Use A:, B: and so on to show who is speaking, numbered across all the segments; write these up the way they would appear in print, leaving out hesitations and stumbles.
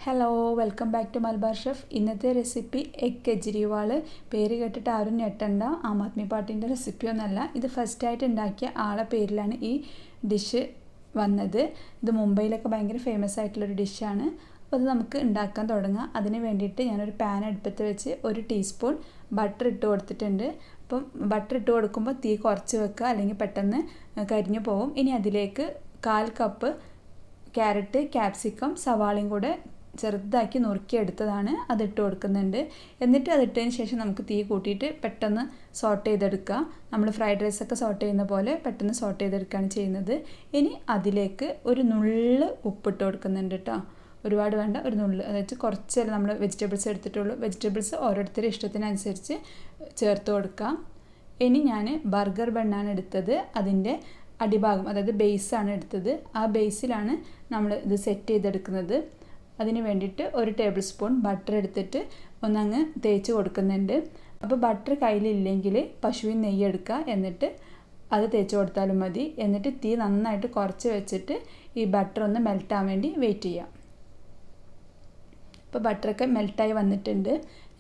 A: Hello, welcome back to Malabarchef. ഇന്നത്തെ recipe egg Kejriwal. പേര് കേട്ടിട്ട് ആരും ഞെട്ടണ്ട, ആം ആദ്മി പാർട്ടിൻ്റെ റെസിപ്പിയൊന്നുമല്ല. ഇത് ഫസ്റ്റായിട്ട് ഉണ്ടാക്കിയ ആളെ പേരിലാണ് ഈ ഡിഷ് വന്നത്. ഇത് മുംബൈയിലൊക്കെ ഭയങ്കര ഫേമസ് ആയിട്ടുള്ളൊരു ഡിഷാണ്. അപ്പോൾ അത് നമുക്ക് ഉണ്ടാക്കാൻ തുടങ്ങാം. അതിന് വേണ്ടിയിട്ട് ഞാനൊരു പാൻ അടുപ്പത്ത് വെച്ച് 1 ടീസ്പൂൺ ബട്ടർ ഇട്ട് കൊടുത്തിട്ടുണ്ട്. അപ്പം ബട്ടർ ഇട്ട് കൊടുക്കുമ്പോൾ തീ കുറച്ച് വെക്കുക, അല്ലെങ്കിൽ പെട്ടെന്ന് കരിഞ്ഞു പോകും. ഇനി അതിലേക്ക് 1/4 കപ്പ് ക്യാരറ്റ്, ക്യാപ്സിക്കം, സവാളയും കൂടെ ചെറുതാക്കി നുറുക്കിയെടുത്തതാണ്, അതിട്ട് കൊടുക്കുന്നുണ്ട്. എന്നിട്ട് അതിട്ടതിന് ശേഷം നമുക്ക് തീ കൂട്ടിയിട്ട് പെട്ടെന്ന് സോട്ട് ചെയ്തെടുക്കുക. നമ്മൾ ഫ്രൈഡ് റൈസൊക്കെ സോട്ട് ചെയ്യുന്ന പോലെ പെട്ടെന്ന് സോട്ട് ചെയ്തെടുക്കുകയാണ് ചെയ്യുന്നത്. ഇനി അതിലേക്ക് ഒരു നുള്ള് ഉപ്പിട്ട് കൊടുക്കുന്നുണ്ട് കേട്ടോ. ഒരുപാട് വേണ്ട, ഒരു നുള്ള്. അതായത് കുറച്ചല്ലേ നമ്മൾ വെജിറ്റബിൾസ് എടുത്തിട്ടുള്ളൂ. വെജിറ്റബിൾസ് ഓരോരുത്തരുടെ ഇഷ്ടത്തിനനുസരിച്ച് ചേർത്ത് കൊടുക്കാം. ഇനി ഞാൻ ബർഗർ ബണ്ണാണ് എടുത്തത്. അതിൻ്റെ അടിഭാഗം, അതായത് ബേസാണ് എടുത്തത്. ആ ബേസിലാണ് നമ്മൾ ഇത് സെറ്റ് ചെയ്തെടുക്കുന്നത്. അതിന് വേണ്ടിയിട്ട് 1 ടേബിൾ സ്പൂൺ ബട്ടർ എടുത്തിട്ട് ഒന്നങ്ങ് തേച്ച് കൊടുക്കുന്നുണ്ട്. അപ്പോൾ ബട്ടർ കയ്യിലില്ലെങ്കിൽ പശുവിൻ നെയ്യ് എടുക്കുക, എന്നിട്ട് അത് തേച്ച് കൊടുത്താലും മതി. എന്നിട്ട് തീ നന്നായിട്ട് കുറച്ച് വെച്ചിട്ട് ഈ ബട്ടർ ഒന്ന് മെൽറ്റാൻ വേണ്ടി വെയിറ്റ് ചെയ്യാം. ഇപ്പോൾ ബട്ടറൊക്കെ മെൽറ്റായി വന്നിട്ടുണ്ട്.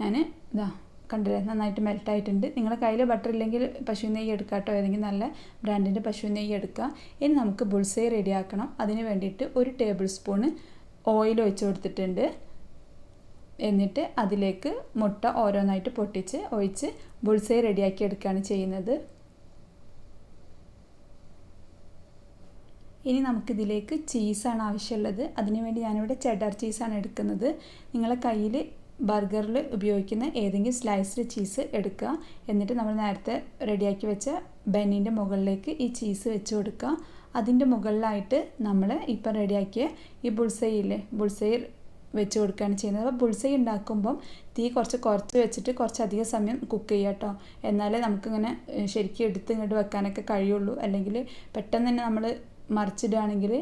A: ഞാൻ ഇതാ കണ്ടില്ലേ, നന്നായിട്ട് മെൽറ്റായിട്ടുണ്ട്. നിങ്ങളുടെ കയ്യിൽ ബട്ടർ ഇല്ലെങ്കിൽ പശുവിൻ നെയ്യ് എടുക്കുക കേട്ടോ. ഏതെങ്കിലും നല്ല ബ്രാൻഡിൻ്റെ പശുവിൻ നെയ്യ് എടുക്കുക. ഇനി നമുക്ക് ബുൾസൈ റെഡിയാക്കണം. അതിന് വേണ്ടിയിട്ട് 1 ടേബിൾ സ്പൂണ് ഓയിൽ ഒഴിച്ച് കൊടുത്തിട്ടുണ്ട്. എന്നിട്ട് അതിലേക്ക് മുട്ട ഓരോന്നായിട്ട് പൊട്ടിച്ച് ഒഴിച്ച് ബുൾസൈ റെഡിയാക്കി എടുക്കുകയാണ് ചെയ്യുന്നത്. ഇനി നമുക്കിതിലേക്ക് ചീസാണ് ആവശ്യമുള്ളത്. അതിനുവേണ്ടി ഞാനിവിടെ ചെഡർ ചീസാണ് എടുക്കുന്നത്. നിങ്ങളെ കയ്യിൽ ബർഗറിൽ ഉപയോഗിക്കുന്ന ഏതെങ്കിലും സ്ലൈസ്ഡ് ചീസ് എടുക്കുക. എന്നിട്ട് നമ്മൾ നേരത്തെ റെഡിയാക്കി വെച്ച ബന്നിൻ്റെ മുകളിലേക്ക് ഈ ചീസ് വെച്ച് കൊടുക്കുക. അതിൻ്റെ മുകളിലായിട്ട് നമ്മൾ ഇപ്പം റെഡിയാക്കിയ ഈ ബുൾസൈ വെച്ച് കൊടുക്കുകയാണ് ചെയ്യുന്നത്. അപ്പോൾ ബുൾസൈ ഉണ്ടാക്കുമ്പം തീ കുറച്ച് വെച്ചിട്ട് കുറച്ചധികം സമയം കുക്ക് ചെയ്യുക കേട്ടോ. എന്നാലേ നമുക്കിങ്ങനെ ശരിക്കും എടുത്ത് ഇങ്ങോട്ട് വെക്കാനൊക്കെ കഴിയുള്ളൂ. അല്ലെങ്കിൽ പെട്ടെന്ന് തന്നെ നമ്മൾ മറിച്ചിടുകയാണെങ്കിൽ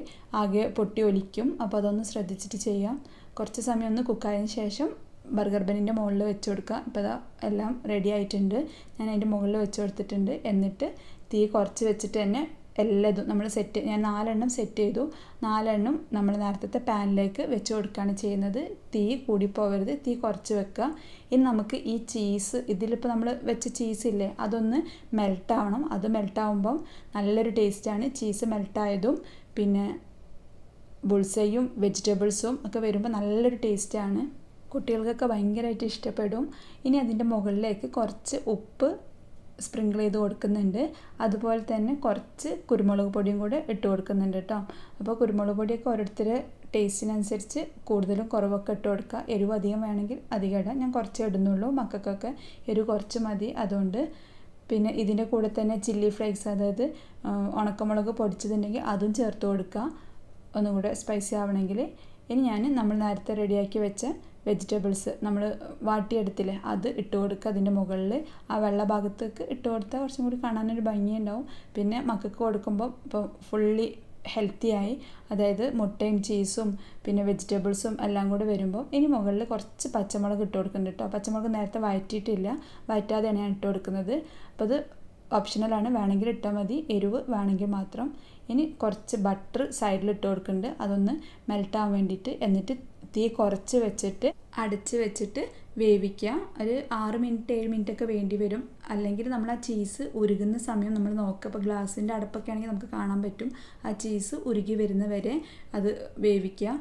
A: ആകെ പൊട്ടി ഒലിക്കും. അപ്പോൾ അതൊന്ന് ശ്രദ്ധിച്ചിട്ട് ചെയ്യാം. കുറച്ച് സമയം ഒന്ന് കുക്കായതിന് ശേഷം ബർഗർ ബന്നിൻ്റെ മുകളിൽ വെച്ച് കൊടുക്കുക. ഇപ്പോൾ അതാ എല്ലാം റെഡി ആയിട്ടുണ്ട്. ഞാൻ അതിൻ്റെ മുകളിൽ വെച്ച് കൊടുത്തിട്ടുണ്ട്. എന്നിട്ട് തീ കുറച്ച് വെച്ചിട്ട് തന്നെ എല്ലാതും നമ്മൾ ഞാൻ 4 എണ്ണം സെറ്റ് ചെയ്തു. 4 എണ്ണം നമ്മൾ നേരത്തെ പാനിലേക്ക് വെച്ച് കൊടുക്കുകയാണ് ചെയ്യുന്നത്. തീ കൂടിപ്പോവരുത്, തീ കുറച്ച് വെക്കുക. ഇനി നമുക്ക് ഈ ചീസ്, ഇതിലിപ്പോൾ നമ്മൾ വെച്ച ചീസില്ലേ, അതൊന്ന് മെൽട്ടാവണം. അത് മെൽട്ടാവുമ്പം നല്ലൊരു ടേസ്റ്റാണ്. ചീസ് മെൽട്ടായതും പിന്നെ ബുൾസൈയും വെജിറ്റബിൾസും ഒക്കെ വരുമ്പോൾ നല്ലൊരു ടേസ്റ്റാണ്. കുട്ടികൾക്കൊക്കെ ഭയങ്കരമായിട്ട് ഇഷ്ടപ്പെടും. ഇനി അതിൻ്റെ മുകളിലേക്ക് കുറച്ച് ഉപ്പ് സ്പ്രിങ്കിൾ ചെയ്ത് കൊടുക്കുന്നുണ്ട്. അതുപോലെ തന്നെ കുറച്ച് കുരുമുളക് പൊടിയും കൂടെ ഇട്ട് കൊടുക്കുന്നുണ്ട് കേട്ടോ. അപ്പോൾ കുരുമുളക് പൊടിയൊക്കെ ഓരോരുത്തരുടെ ടേസ്റ്റിനനുസരിച്ച് കൂടുതലും കുറവൊക്കെ ഇട്ട് കൊടുക്കുക. എരിവ് അധികം വേണമെങ്കിൽ അധികം ഇടാം. ഞാൻ കുറച്ചേ ഇടുന്നുള്ളൂ. മക്കൾക്കൊക്കെ എരിവ് കുറച്ച് മതി. അതുകൊണ്ട് പിന്നെ ഇതിൻ്റെ കൂടെ തന്നെ ചില്ലി ഫ്ലേക്സ്, അതായത് ഉണക്കമുളക് പൊടിച്ചതുണ്ടെങ്കിൽ അതും ചേർത്ത് കൊടുക്കുക, ഒന്നും കൂടെ സ്പൈസി ആവണമെങ്കിൽ. ഇനി നമ്മൾ നേരത്തെ റെഡിയാക്കി വെച്ച വെജിറ്റബിൾസ് നമ്മൾ വാട്ടിയെടുത്തില്ലേ, അത് ഇട്ട് കൊടുക്കുക. അതിൻ്റെ മുകളിൽ ആ വെള്ള ഭാഗത്തേക്ക് ഇട്ട് കൊടുത്താൽ കുറച്ചും കൂടി കാണാനൊരു ഭംഗിയുണ്ടാവും. പിന്നെ മക്കൾക്ക് കൊടുക്കുമ്പോൾ ഇപ്പോൾ ഫുള്ളി ഹെൽത്തിയായി, അതായത് മുട്ടയും ചീസും പിന്നെ വെജിറ്റബിൾസും എല്ലാം കൂടി വരുമ്പോൾ. ഇനി മുകളിൽ കുറച്ച് പച്ചമുളക് ഇട്ട് കൊടുക്കുന്നുണ്ട് കേട്ടോ. പച്ചമുളക് നേരത്തെ വഴറ്റിയിട്ടില്ല, വഴറ്റാതെയാണ് ഞാൻ ഇട്ട് കൊടുക്കുന്നത്. അപ്പോൾ അത് ഓപ്ഷണലാണ്, വേണമെങ്കിൽ ഇട്ടാൽ മതി, എരിവ് വേണമെങ്കിൽ മാത്രം. ഇനി കുറച്ച് ബട്ടർ സൈഡിൽ ഇട്ട് കൊടുക്കുന്നുണ്ട്, അതൊന്ന് മെൽട്ടാൻ വേണ്ടിയിട്ട്. എന്നിട്ട് തീ കുറച്ച് വെച്ചിട്ട് അടച്ച് വെച്ചിട്ട് വേവിക്കുക. ഒരു 6 മിനിറ്റ് 7 മിനിറ്റൊക്കെ വേണ്ടി വരും. അല്ലെങ്കിൽ നമ്മൾ ആ ചീസ് ഉരുകുന്ന സമയം നമ്മൾ നോക്കുക. ഇപ്പോൾ ഗ്ലാസിൻ്റെ അടപ്പൊക്കെ ആണെങ്കിൽ നമുക്ക് കാണാൻ പറ്റും. ആ ചീസ് ഉരുകി വരുന്ന വരെ അത് വേവിക്കുക.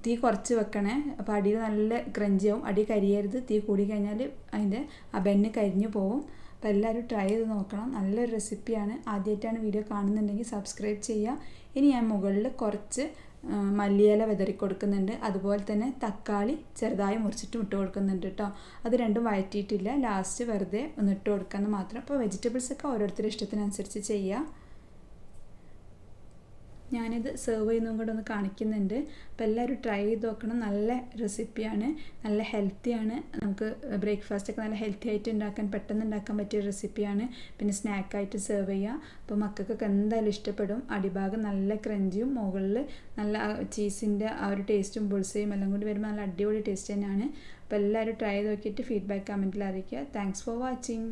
A: തീ കുറച്ച് വെക്കണേ. അപ്പോൾ അടിയിൽ നല്ല ക്രഞ്ചിയാവും, അടി കരിയരുത്. തീ കൂടി കഴിഞ്ഞാൽ അതിൻ്റെ ആ ബന്ന് കരിഞ്ഞു പോവും. അപ്പോൾ എല്ലാവരും ട്രൈ ചെയ്ത് നോക്കണം. നല്ലൊരു റെസിപ്പിയാണ്. ആദ്യമായിട്ടാണ് വീഡിയോ കാണുന്നുണ്ടെങ്കിൽ സബ്സ്ക്രൈബ് ചെയ്യുക. ഇനി ഞാൻ മുകളിൽ കുറച്ച് മല്ലിയില വിതറി കൊടുക്കുന്നുണ്ട്. അതുപോലെ തന്നെ തക്കാളി ചെറുതായി മുറിച്ചിട്ടും ഇട്ട് കൊടുക്കുന്നുണ്ട് കേട്ടോ. അത് രണ്ടും വഴറ്റിയിട്ടില്ല, ലാസ്റ്റ് വെറുതെ ഒന്ന് ഇട്ട് കൊടുക്കാമെന്ന് മാത്രം. അപ്പോൾ വെജിറ്റബിൾസൊക്കെ ഓരോരുത്തരുടെ ഇഷ്ടത്തിനനുസരിച്ച് ചെയ്യുക. ഞാനിത് സെർവ് ചെയ്യുന്നതും കൂടെ ഒന്ന് കാണിക്കുന്നുണ്ട്. അപ്പോൾ എല്ലാവരും ട്രൈ ചെയ്ത് നോക്കണം. നല്ല റെസിപ്പിയാണ്, നല്ല ഹെൽത്തിയാണ്. നമുക്ക് ബ്രേക്ക്ഫാസ്റ്റൊക്കെ നല്ല ഹെൽത്തി ആയിട്ട് ഉണ്ടാക്കാൻ, പെട്ടെന്ന് ഉണ്ടാക്കാൻ പറ്റിയ റെസിപ്പിയാണ്. പിന്നെ സ്നാക്കായിട്ട് സെർവ് ചെയ്യുക. അപ്പോൾ മക്കൾക്കൊക്കെ എന്തായാലും ഇഷ്ടപ്പെടും. അടിഭാഗം നല്ല ക്രഞ്ചിയും മുകളിൽ നല്ല ചീസിൻ്റെ ആ ഒരു ടേസ്റ്റും ബുൾസയും എല്ലാം കൂടി വരുമ്പോൾ നല്ല അടിപൊളി ടേസ്റ്റ് തന്നെയാണ്. അപ്പോൾ എല്ലാവരും ട്രൈ ചെയ്ത് നോക്കിയിട്ട് ഫീഡ്ബാക്ക് കമൻറ്റിൽ അറിയിക്കുക. Thanks for watching.